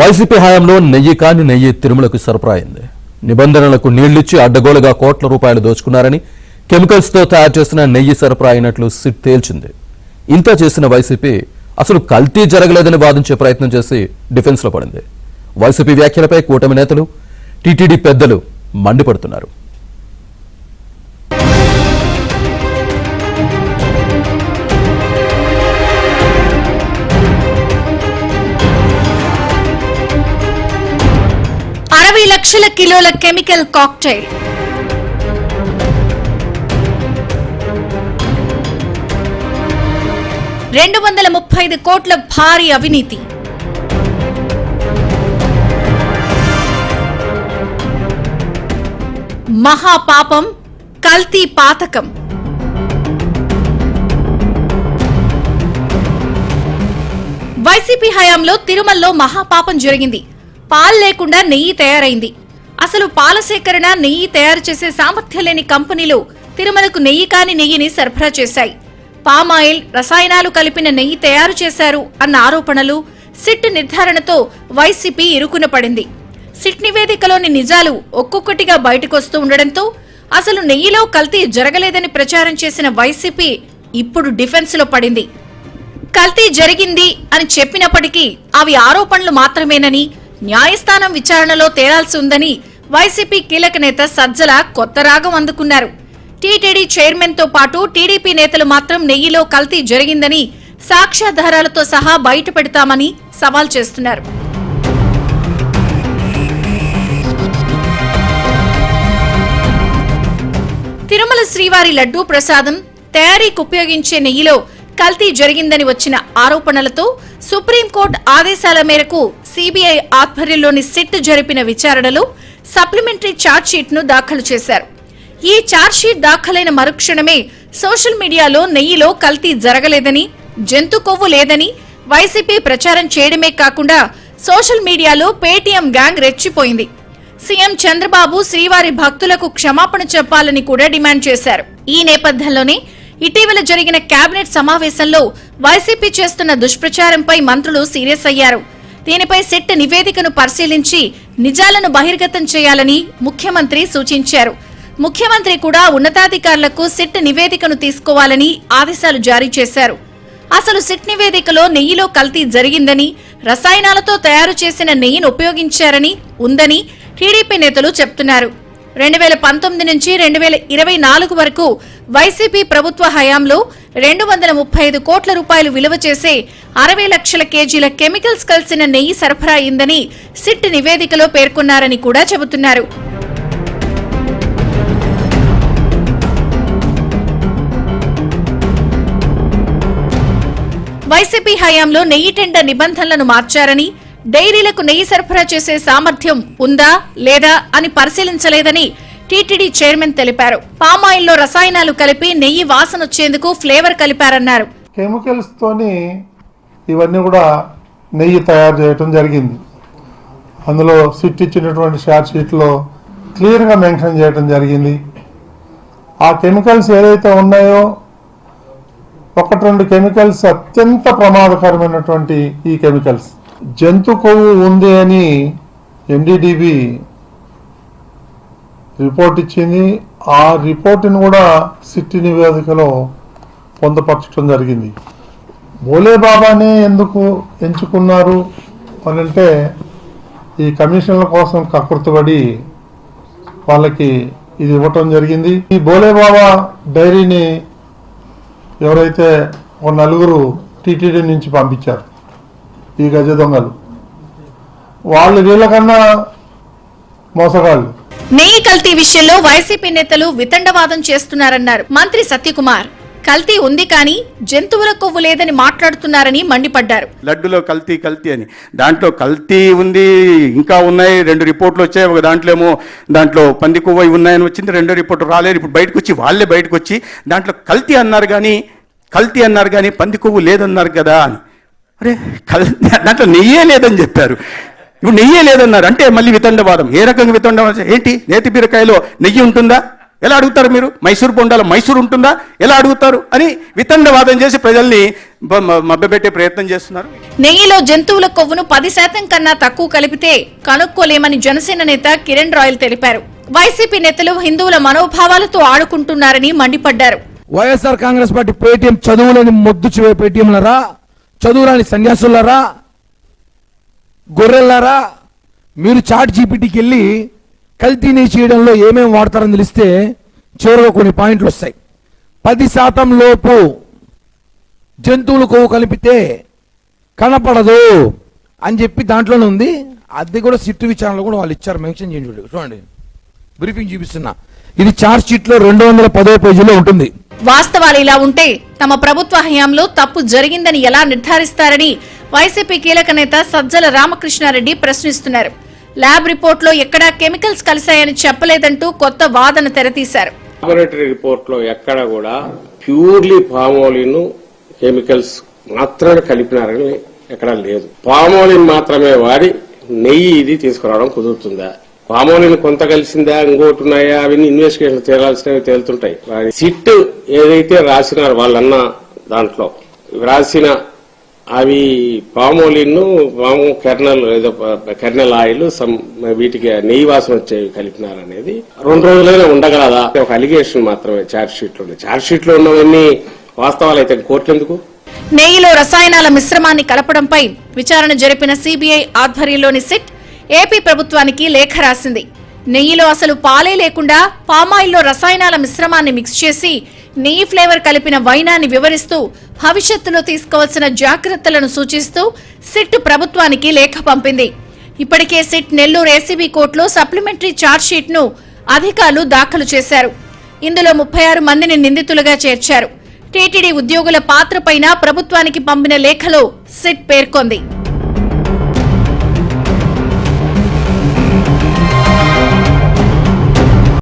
YCP హయాంలో నెయ్యి కాని నెయ్యి తిరుమలకు సరఫరా అయింది. నిబంధనలకు నీళ్లిచ్చి అడ్డగోలుగా కోట్ల రూపాయలు దోచుకున్నారని, కెమికల్స్ తో తయారు చేసిన నెయ్యి సరఫరా అయినట్లు సిట్ తేల్చింది. ఇంత చేసిన వైసీపీ అసలు కల్తీ జరగలేదని వాదించే ప్రయత్నం చేసి డిఫెన్స్ లో పడింది. వైసీపీ వ్యాఖ్యలపై కూటమి నేతలు, టీటీడీ పెద్దలు మండిపడుతున్నారు. లక్షల కిలోల కెమికల్ కాక్టైల్, 235 కోట్ల భారీ అవినీతి, మహాపాపం, కల్తీ పాతకం. వైసీపీ హయాంలో తిరుమలలో మహాపాపం జరిగింది. పాలు లేకుండా నెయ్యి తయారైంది. అసలు పాల సేకరణ, నెయ్యి తయారు చేసే సామర్థ్యం లేని కంపెనీలు తిరుమలకు నెయ్యి కాని నెయ్యిని సరఫరా చేశాయి. పామాయిల్, రసాయనాలు కలిపిన నెయ్యి తయారు చేశారు అన్న ఆరోపణలు, సిట్ నిర్ధారణతో వైసీపీ ఇరుకున పడింది. సిట్ నివేదికలోని నిజాలు ఒక్కొక్కటిగా బయటకొస్తూ ఉండడంతో అసలు నెయ్యిలో కల్తీ జరగలేదని ప్రచారం చేసిన వైసీపీ ఇప్పుడు డిఫెన్స్ లో పడింది. కల్తీ జరిగింది అని చెప్పినప్పటికీ అవి ఆరోపణలు మాత్రమేనని, న్యాయస్థానం విచారణలో తేలాల్సి ఉందని వైసీపీ కీలక నేత సజ్జల కొత్త రాగం అందుకున్నారు. టీటీడీ చైర్మన్ తో పాటు టీడీపీ నేతలు మాత్రం నెయ్యిలో కల్తీ జరిగిందని సాక్ష్యాధారాలతో సహా బయట పెడతామని సవాల్ చేస్తున్నారు. తిరుమల శ్రీవారి లడ్డూ ప్రసాదం తయారీకి ఉపయోగించే నెయ్యిలో కల్తీ జరిగిందని వచ్చిన ఆరోపణలతో సుప్రీంకోర్టు ఆదేశాల మేరకు సిబిఐ ఆధ్వర్యంలోని సిట్ జరిపిన విచారణలో సప్లిమెంటరీ ఛార్జ్షీట్ ను దాఖలు చేశారు. ఈ ఛార్జ్షీట్ దాఖలైన మరుక్షణమే సోషల్ మీడియాలో నెయ్యిలో కల్తీ జరగలేదని, జంతు కొవ్వు లేదని వైసీపీ ప్రచారం చేయడమే కాకుండా సోషల్ మీడియాలో పేటీఎం గ్యాంగ్ రెచ్చిపోయింది. సీఎం చంద్రబాబు శ్రీవారి భక్తులకు క్షమాపణ చెప్పాలని కూడా డిమాండ్ చేశారు. ఈ నేపథ్యంలోనే ఇటీవల జరిగిన కేబినెట్ సమావేశంలో వైసీపీ చేస్తున్న దుష్ప్రచారంపై మంత్రులు సీరియస్ అయ్యారు. దీనిపై సిట్ నివేదికను పరిశీలించి నిజాలను బహిర్గతం చేయాలని ముఖ్యమంత్రి సూచించారు. ముఖ్యమంత్రి కూడా ఉన్నతాధికారులకు సిట్ నివేదికను తీసుకోవాలని ఆదేశాలు జారీ చేశారు. అసలు సిట్ నివేదికలో నెయ్యిలో కల్తీ జరిగిందని, రసాయనాలతో తయారు చేసిన నెయ్యిని ఉపయోగించారని ఉందని టీడీపీ నేతలు చెప్తున్నారు. 2019 నుంచి 2024 వరకు వైసీపీ ప్రభుత్వ హయాంలో 235 కోట్ల రూపాయలు విలువ చేసే 60 లక్షల కేజీల కెమికల్స్ కలిసిన నెయ్యి సరఫరా అయిందని సిట్ నివేదికలో పేర్కొన్నారని కూడా చెబుతున్నారు. వైసీపీ హయాంలో నెయ్యి టెండర్ నిబంధనలను మార్చారని, డైరీలకు నెయ్యి సరఫరా చేసే సామర్థ్యం ఉందా లేదా అని పరిశీలించలేదని టీటీడీ చైర్మన్ తెలిపారు. పామాయిల్లో రసాయనాలు కలిపి నెయ్యి వాసన వచ్చేందుకు ఫ్లేవర్ కలిపారన్నారు. కెమికల్స్ తోని ఇవన్నీ కూడా నెయ్యి తయారు చేయడం జరిగింది. అందులో సిట్ ఇచ్చినటువంటి షార్ట్ షీట్లో క్లియర్గా మెన్షన్ చేయడం జరిగింది. ఆ కెమికల్స్ ఏదైతే ఉన్నాయో 1-2 కెమికల్స్ అత్యంత ప్రమాదకరమైనటువంటి ఈ కెమికల్స్, జంతు కొవ్వు ఉంది అని ఎన్డీడీబీ రిపోర్ట్ ఇచ్చింది. ఆ రిపోర్టును కూడా సిట్ నివేదికలో పొందుపరచడం జరిగింది. భోలేబాబానే ఎందుకు ఎంచుకున్నారు అని అంటే, ఈ కమిషన్ల కోసం కకృతిపడి వాళ్ళకి ఇది ఇవ్వటం జరిగింది. ఈ భోలేబాబా డైరీని ఎవరైతే ఒక 4 టీటీడీ నుంచి పంపించారు, ఈ గజ దొంగలు, వాళ్ళు వీళ్ళకన్నా మోసగాళ్ళు. నెయ్యి కల్తీ విషయంలో వైసీపీ నేతలు వితండవాదం చేస్తున్నారన్నారు మంత్రి సత్యకుమార్. కల్తీ ఉంది కానీ జంతువుల కొవ్వు లేదని మాట్లాడుతున్నారని మండిపడ్డారు. లడ్డులో కల్తీ అని, దాంట్లో కల్తీ ఉంది, ఇంకా ఉన్నాయి. 2 రిపోర్ట్లు వచ్చాయి. ఒక దాంట్లో పంది కొవ్వు ఉన్నాయని వచ్చింది, 2 రిపోర్టు రాలేదు. ఇప్పుడు వాళ్ళే బయటకు వచ్చి దాంట్లో కల్తీ అన్నారు కానీ పంది కొవ్వు లేదన్నారు కదా అని. అరే, దాంట్లో నెయ్యే లేదని చెప్పారు. ఇప్పుడు నెయ్యే లేదన్నారు అంటే మళ్ళీ వితండవాదం. ఏ రకంగా వితండవాదం? ఏంటి, నేతి బీరకాయలో నెయ్యి ఉంటుందా? ఎలా అడుగుతారు మీరు? మైసూర్ బొండాలో మైసూర్ ఉంటుందా? ఎలా అడుగుతారు అని వితండవాదం చేసి ప్రజల్ని మభ్యపెట్టే ప్రయత్నం చేస్తున్నారు. నెయ్యిలో జంతువుల కొవ్వును 10% కన్నా తక్కువ కలిపితే కనుక్కోలేమని జనసేన నేత కిరణ్ రాయల్ తెలిపారు. వైసీపీ నేతలు హిందువుల మనోభావాలతో ఆడుకుంటున్నారని మండిపడ్డారు. వైఎస్ఆర్ కాంగ్రెస్ పార్టీ పేటీఎం చదువులని మొద్దు పేటీఎంలరా, చదువురాని సన్యాసులరా, గొర్రెల్లారా, మీరు చాట్ జీపీటీకి వెళ్ళి కల్తీని చేయడంలో ఏమేమి వాడతారని తెలిస్తే చివరిగా కొన్ని పాయింట్లు వస్తాయి. 10% లోపు జంతువులు కొవ్వు కలిపితే కనపడదు అని చెప్పి దాంట్లోనే ఉంది. అది కూడా సిట్టు విచారణలో కూడా వాళ్ళు ఇచ్చారు, మెన్షన్ చేయండి. చూడండి, బ్రీఫింగ్ చూపిస్తున్నా. ఇది చార్జ్ షీట్ లో 210వ పేజీలో ఉంటుంది. వాస్తవాలు ఇలా ఉంటే తమ ప్రభుత్వ హయాంలో తప్పు జరిగిందని ఎలా నిర్ధారిస్తారని వైసీపీ కీలక నేత సజ్జల రామకృష్ణారెడ్డి ప్రశ్నిస్తున్నారు. ల్యాబ్ రిపోర్ట్ లో ఎక్కడా కెమికల్స్ కలిశాయని చెప్పలేదంటూ కొత్త వాదన తెరతీశారు. లాబొరేటరీ రిపోర్ట్ లో ఎక్కడ కూడా ప్యూర్లీ పామోలిన్ కెమికల్స్ మాత్రమే కలిపినారని ఎక్కడా లేదు. పామోలిన్ మాత్రమే వాడి నెయ్యి ఇది తీసుకురావడం కుదురుతుందా? పామోలిన్ కొంత కలిసిందా, ఇంకోటి ఉన్నాయా, అవన్నీ ఇన్వెస్టిగేషన్ తేలాల్సినవి తేలుతుంటాయి. సిట్ ఏదైతే రాసినారు వాళ్ళన్న దాంట్లో రాసిన అవి పామోలిన్, పాము కెర్నల్, ఏదో కెర్నల్ ఆయిల్, వీటికి నెయ్యి వాసన వచ్చేవి కలిపినారనేది 2 రోజులైనా ఉండగలదా? ఒక అలిగేషన్ మాత్రమే ఛార్జ్ షీట్ లో ఉన్నవన్నీ వాస్తవాలు అయితే కోర్టు ఎందుకు? నెయ్యిలో రసాయనాల మిశ్రమాన్ని కలపడంపై విచారణ జరిపిన సిబిఐ ఆధ్వర్యంలోని సిట్ ఏపీ ప్రభుత్వానికి లేఖ రాసింది. నెయ్యిలో అసలు పాలే లేకుండా పామాయిల్లో రసాయనాల మిశ్రమాన్ని మిక్స్ చేసి నెయ్యి ఫ్లేవర్ కలిపిన వైనాన్ని వివరిస్తూ భవిష్యత్తులో తీసుకోవాల్సిన జాగ్రత్తలను సూచిస్తూ సిట్ ప్రభుత్వానికి లేఖ పంపింది. ఇప్పటికే సిట్ నెల్లూరు ఏసీబీ కోర్టులో సప్లిమెంటరీ ఛార్జ్ షీట్ ను అధికారులు దాఖలు చేశారు. ఇందులో 36 మందిని నిందితులుగా చేర్చారు. టీటీడీ ఉద్యోగుల పాత్రపైన ప్రభుత్వానికి పంపిన లేఖలో సిట్ పేర్కొంది.